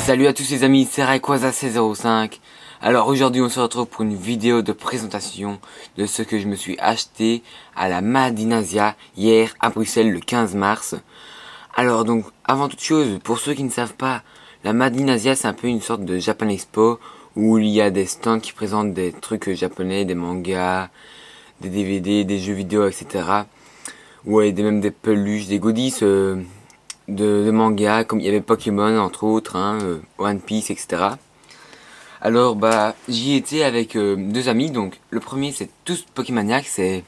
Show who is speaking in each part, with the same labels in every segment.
Speaker 1: Salut à tous les amis, c'est Rayquaza1605. Alors aujourd'hui on se retrouve pour une vidéo de présentation de ce que je me suis acheté à la Madinasia hier à Bruxelles le 15 mars. Alors donc avant toute chose, pour ceux qui ne savent pas, la Madinasia c'est un peu une sorte de Japan Expo où il y a des stands qui présentent des trucs japonais, des mangas, des DVD, des jeux vidéo, etc. Ouais, même des peluches, des goodies de mangas, comme il y avait Pokémon entre autres, One Piece, etc. Alors bah j'y étais avec deux amis, donc le premier c'est Tous Pokémaniac, c'est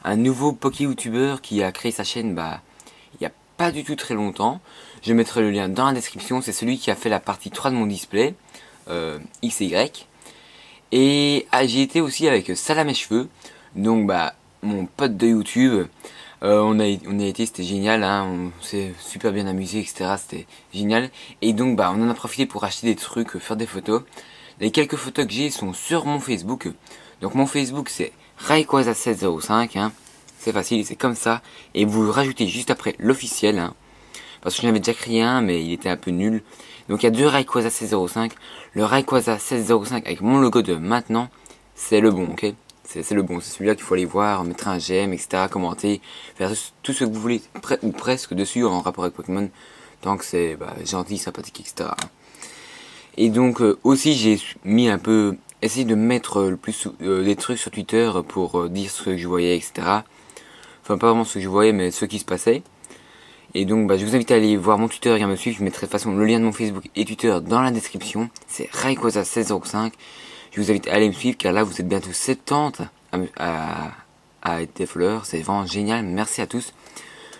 Speaker 1: un nouveau Poké-youtubeur qui a créé sa chaîne il y a pas du tout très longtemps. Je mettrai le lien dans la description, c'est celui qui a fait la partie 3 de mon display, X et Y. Et j'y étais aussi avec Salamècheveux, donc mon pote de YouTube. On a été, c'était génial, on s'est super bien amusé, etc. C'était génial. Et donc on en a profité pour acheter des trucs, faire des photos. Les quelques photos que j'ai sont sur mon Facebook. Donc mon Facebook c'est Rayquaza1605, c'est facile, c'est comme ça. Et vous rajoutez juste après l'officiel, parce que j'en avais déjà créé un mais il était un peu nul. Donc il y a deux Rayquaza1605. Le Rayquaza1605 avec mon logo de maintenant, c'est le bon, ok? C'est le bon, c'est celui-là qu'il faut aller voir, mettre un j'aime, etc., commenter, faire tout ce que vous voulez, ou presque dessus en rapport avec Pokémon, tant que c'est gentil, sympathique, etc. Et donc aussi j'ai mis un peu, essayé de mettre le plus des trucs sur Twitter pour dire ce que je voyais, etc. Enfin pas vraiment ce que je voyais, mais ce qui se passait. Et donc je vous invite à aller voir mon Twitter et à me suivre, je mettrai de toute façon le lien de mon Facebook et Twitter dans la description, c'est Rayquaza1605. Je vous invite à aller me suivre car là vous êtes bientôt 70 à être des followers, c'est vraiment génial, merci à tous.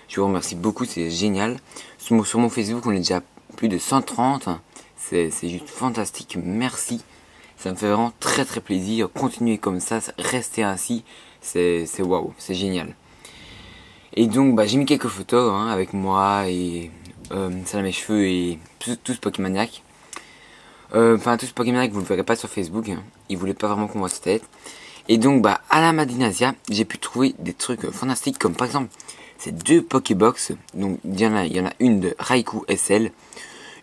Speaker 1: Je vous remercie beaucoup, c'est génial. Sur mon Facebook on est déjà plus de 130, c'est juste fantastique, merci. Ça me fait vraiment très très plaisir, continuez comme ça, restez ainsi, c'est waouh, c'est génial. Et donc j'ai mis quelques photos avec moi et Salamècheveux et tous Pokémaniac. Enfin tous Pokémaniac vous ne le verrez pas sur Facebook, ils voulaient pas vraiment qu'on voit sa tête. Et donc à la Madinasia j'ai pu trouver des trucs fantastiques comme par exemple ces deux Pokébox. Donc il y en a une de Raikou SL,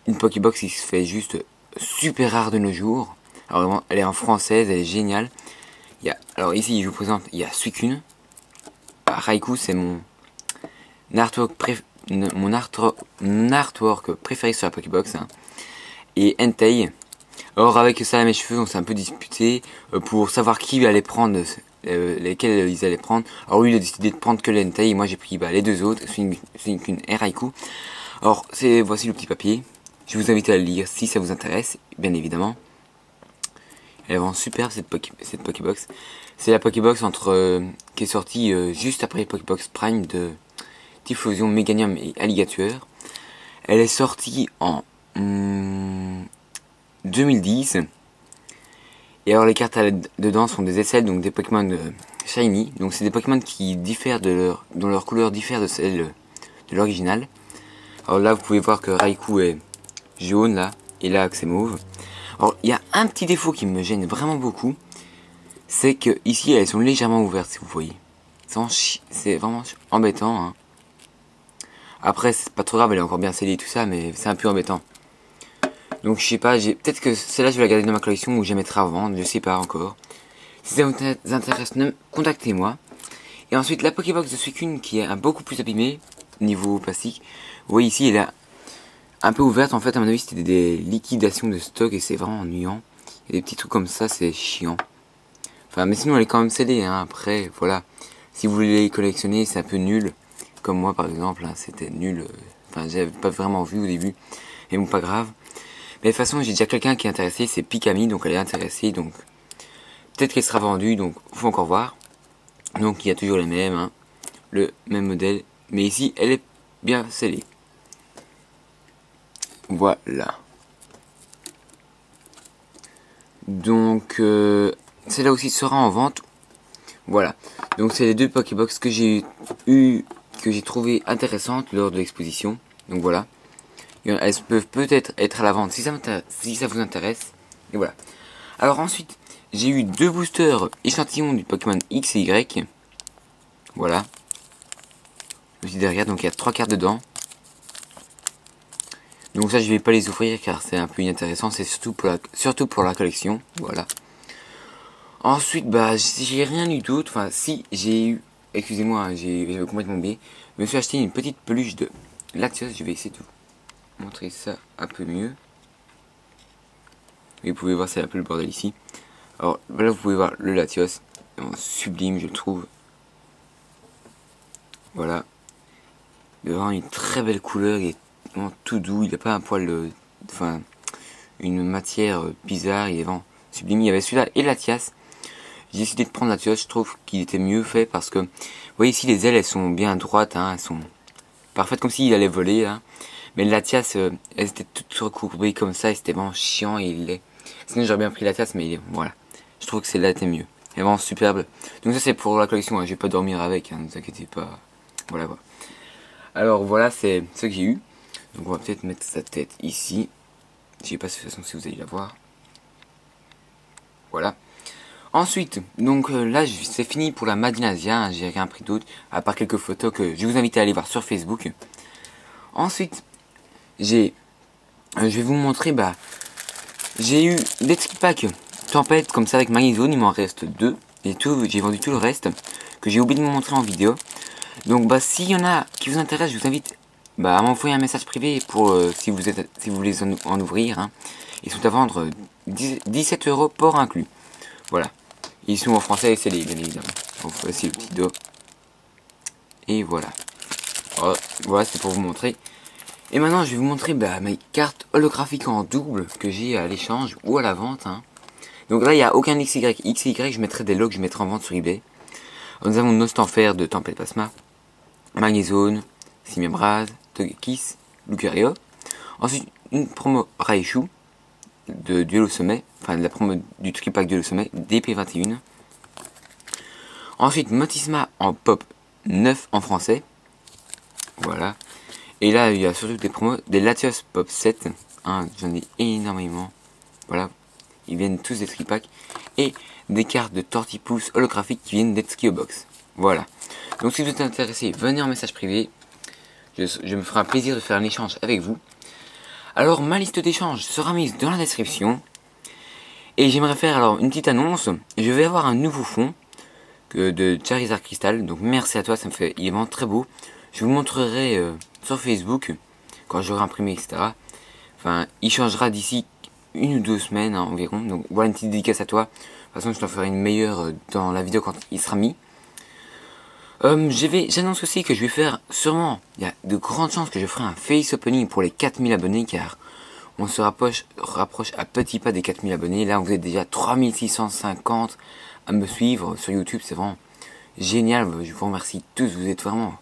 Speaker 1: une Pokébox qui se fait juste super rare de nos jours. Alors vraiment elle est en française, elle est géniale. Alors ici je vous présente, il y a Suicune. Raikou c'est mon artwork préféré sur la Pokébox, et Entei. Or avec Salamècheveux on s'est un peu disputé pour savoir qui allait prendre, lesquels ils allaient prendre. Alors lui il a décidé de prendre que l'Entei et moi j'ai pris les deux autres, Suicune et Raikou. Alors voici le petit papier, je vous invite à le lire si ça vous intéresse, bien évidemment. Elle est vraiment superbe cette Pokébox. C'est la Pokébox qui est sortie juste après Pokébox Prime de Typhlosion, Méganium et Alligator. Elle est sortie en 2010. Et alors les cartes dedans sont des SL, donc des Pokémon Shiny. Donc c'est des Pokémon qui diffèrent dont leur couleur diffère de celle de l'original. Alors là vous pouvez voir que Raikou est jaune là, et là que c'est mauve. Alors il y a un petit défaut qui me gêne vraiment beaucoup, c'est que ici elles sont légèrement ouvertes si vous voyez. C'est vraiment embêtant. Après c'est pas trop grave, elle est encore bien scellée et tout ça, mais c'est un peu embêtant. Donc je sais pas, peut-être que celle-là je vais la garder dans ma collection ou je la mettrai à vendre, je sais pas encore. Si ça vous intéresse, contactez-moi. Et ensuite la Pokébox de Suicune qui est beaucoup plus abîmée niveau plastique. Vous voyez ici elle est un peu ouverte, en fait à mon avis c'était des liquidations de stock et c'est vraiment ennuyant. Il y a des petits trucs comme ça, c'est chiant. Enfin mais sinon elle est quand même scellée, après voilà. Si vous voulez les collectionner c'est un peu nul. Comme moi par exemple, c'était nul. Enfin j'avais pas vraiment vu au début. Mais bon pas grave. Mais de toute façon j'ai déjà quelqu'un qui est intéressé, c'est Pikami, donc elle est intéressée, donc peut-être qu'elle sera vendue, donc faut encore voir. Donc il y a toujours les mêmes, le même modèle. Mais ici elle est bien scellée. Voilà. Donc celle-là aussi sera en vente. Voilà. Donc c'est les deux Pokébox que j'ai trouvé intéressantes lors de l'exposition. Donc voilà. Elles peuvent peut-être être à la vente si ça vous intéresse. Et voilà. Alors ensuite, j'ai eu deux boosters échantillons du Pokémon X et Y. Voilà. Aussi derrière, donc il y a 3 cartes dedans. Donc ça je vais pas les ouvrir car c'est un peu inintéressant, c'est surtout pour la collection, voilà. Ensuite bah j'ai rien eu d'autre, enfin si j'ai eu, excusez-moi j'ai complètement oublié, je me suis acheté une petite peluche de Latios, je vais essayer de vous montrer ça un peu mieux. Et vous pouvez voir c'est un peu le bordel ici. Alors là vous pouvez voir le Latios, sublime je trouve. Voilà. Il a vraiment une très belle couleur, il est vraiment tout doux, il n'a pas un poil, enfin, une matière bizarre, il est vraiment sublime. Il y avait celui-là et Latias. J'ai décidé de prendre Latias, je trouve qu'il était mieux fait parce que, vous voyez ici les ailes elles sont bien droites, hein, elles sont parfaites comme s'il allait voler. Hein. Mais le Latias, elles étaient toutes recourbées comme ça et c'était vraiment chiant et il est. Sinon j'aurais bien pris Latias mais voilà. Je trouve que celle-là était mieux. Elle est vraiment superbe. Donc ça c'est pour la collection, hein. Je vais pas dormir avec, hein, ne vous inquiétez pas. Voilà voilà. Alors voilà, c'est ce que j'ai eu. Donc on va peut-être mettre sa tête ici. Je sais pas de toute façon si vous allez la voir. Voilà. Ensuite, donc là c'est fini pour la Madinasia. Hein, j'ai rien pris d'autre, à part quelques photos que je vous invite à aller voir sur Facebook. Ensuite, je vais vous montrer, bah, j'ai eu des tripacks Tempête comme ça avec Magnézone, il m'en reste 2. Et tout, j'ai vendu tout le reste, que j'ai oublié de vous montrer en vidéo. Donc bah s'il y en a qui vous intéressent, je vous invite à m'envoyer un message privé pour si vous voulez en ouvrir. Hein. Ils sont à vendre 17 € port inclus. Voilà. Ils sont en français et c'est les bien évidemment. Donc voici le petit dos. Et voilà. Alors, voilà, c'est pour vous montrer. Et maintenant je vais vous montrer mes cartes holographiques en double que j'ai à l'échange ou à la vente. Hein. Donc là il n'y a aucun XY. XY je mettrai des lots que je mettrai en vente sur eBay. Nous avons Nostanfer de Tempête Pasma, Magnézone, Simebraz, Togekiss, Lucario. Ensuite, une promo Raichu de Duel au sommet, enfin de la promo du tripack Duel au sommet, DP21. Ensuite, Motisma en pop 9 en français. Voilà. Et là, il y a surtout des promos, des Latios pop 7. Hein, j'en ai énormément. Voilà. Ils viennent tous des tripacks. Et des cartes de Tortipousse holographiques qui viennent d'être ski box. Voilà. Donc si vous êtes intéressé, venez en message privé. Je me ferai un plaisir de faire un échange avec vous. Alors ma liste d'échange sera mise dans la description. Et j'aimerais faire alors une petite annonce. Je vais avoir un nouveau fond de Charizard Crystal. Donc merci à toi, ça me fait, il est vraiment très beau. Je vous montrerai sur Facebook quand j'aurai imprimé, etc. Enfin, il changera d'ici 1 ou 2 semaines hein, environ. Donc voilà une petite dédicace à toi. De toute façon, je t'en ferai une meilleure dans la vidéo quand il sera mis. J'annonce aussi que je vais faire sûrement, il y a de grandes chances que je ferai un face opening pour les 4000 abonnés car on se rapproche à petits pas des 4000 abonnés. Là, vous êtes déjà 3650 à me suivre sur YouTube. C'est vraiment génial. Je vous remercie tous. Vous êtes vraiment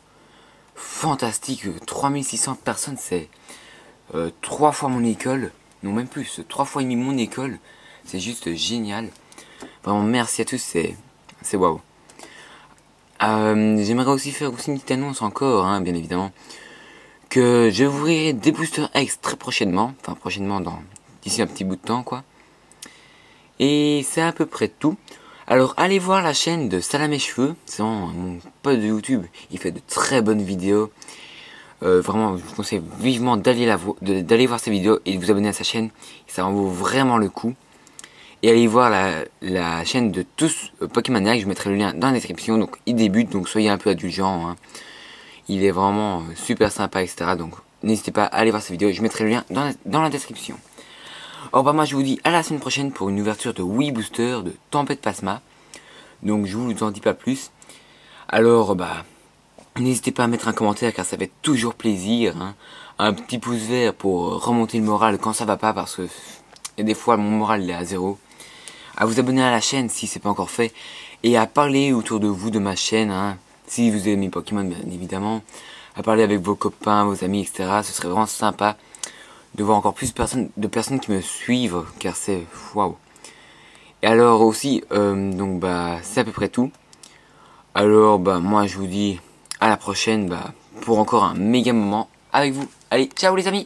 Speaker 1: fantastiques. 3600 personnes, c'est 3 fois mon école. Non, même plus. 3 fois et demi mon école. C'est juste génial. Vraiment, merci à tous. C'est waouh. J'aimerais aussi faire une petite annonce encore, hein, bien évidemment, que je vous ouvrirai des boosters X très prochainement, enfin prochainement d'ici un petit bout de temps quoi. Et c'est à peu près tout. Alors allez voir la chaîne de Salamé Cheveux, c'est vraiment mon pote de YouTube, il fait de très bonnes vidéos. Vraiment, je vous conseille vivement d'aller voir ses vidéos et de vous abonner à sa chaîne, ça en vaut vraiment le coup. Et allez voir la chaîne de tous Pokémaniac, je mettrai le lien dans la description. Donc il débute, donc soyez un peu indulgents. Hein. Il est vraiment super sympa, etc. Donc n'hésitez pas à aller voir ses vidéos, je mettrai le lien dans la description. Alors bah moi je vous dis à la semaine prochaine pour une ouverture de Wii Booster de Tempête Pasma. Donc je vous en dis pas plus. Alors bah n'hésitez pas à mettre un commentaire car ça fait toujours plaisir. Hein. Un petit pouce vert pour remonter le moral quand ça va pas parce que des fois mon moral il est à 0. À vous abonner à la chaîne si c'est pas encore fait et à parler autour de vous de ma chaîne hein, si vous aimez Pokémon bien évidemment, à parler avec vos copains, vos amis etc. Ce serait vraiment sympa de voir encore plus de personnes qui me suivent car c'est waouh. Et alors aussi donc bah c'est à peu près tout. Alors bah moi je vous dis à la prochaine pour encore un méga moment avec vous. Allez ciao les amis.